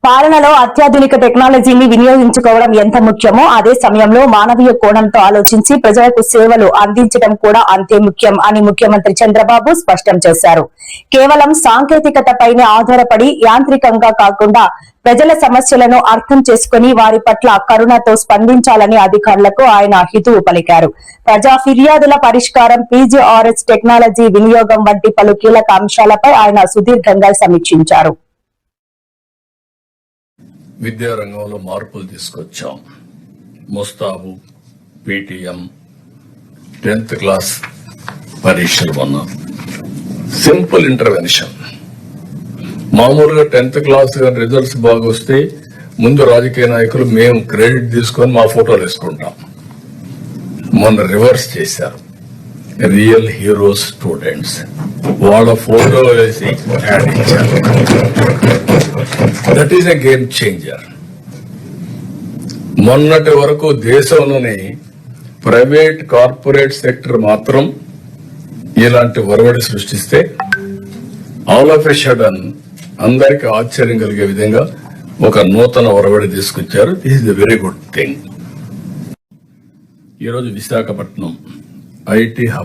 పాలనలో అత్యాధునిక టెక్నాలజీని వినియోగించుకోవడం ఎంత ముఖ్యమో అదే సమయంలో మానవీయ కోణంతో ఆలోచించి ప్రజలకు సేవలు అందించడం కూడా అంతే ముఖ్యం అని ముఖ్యమంత్రి చంద్రబాబు స్పష్టం చేశారు. కేవలం సాంకేతికతపైనే ఆధారపడి యాంత్రికంగా కాకుండా ప్రజల సమస్యలను అర్థం చేసుకుని వారి పట్ల కరుణతో స్పందించాలని అధికారులకు ఆయన హితవు పలికారు. ప్రజా ఫిర్యాదుల పరిష్కారం, పీజీఆర్ఎస్ టెక్నాలజీ వినియోగం వంటి పలు కీలక అంశాలపై ఆయన సుదీర్ఘంగా సమీక్షించారు. విద్యారంగంలో మార్పులు తీసుకొచ్చాం. ముస్తాబు, పీటీఎం, 10th క్లాస్ పరీక్షలు ఉన్నాం. Simple intervention. మామూలుగా 10th క్లాస్ రిజల్ట్స్ బాగొస్తే ముందు రాజకీయ నాయకులు మేము క్రెడిట్ తీసుకొని మా ఫోటోలు వేసుకుంటాం. మొన్న రివర్స్ చేశారు. రియల్ హీరోస్ స్టూడెంట్స్ వాళ్ళ ఫోటో వేసి యాడ్ ఇచ్చారు. That is a game changer. మొన్నటి వరకు దేశంలోని ప్రైవేట్ కార్పొరేట్ సెక్టర్ మాత్రం ఇలాంటి ఒరవడి సృష్టిస్తే ఆల్ ఆఫ్ ఎ సడన్ అందరికి ఆశ్చర్యం కలిగే విధంగా ఒక నూతన ఒరవడి తీసుకొచ్చారు. This is a very good thing. ఈరోజు విశాఖపట్నం ఐటీ హబ్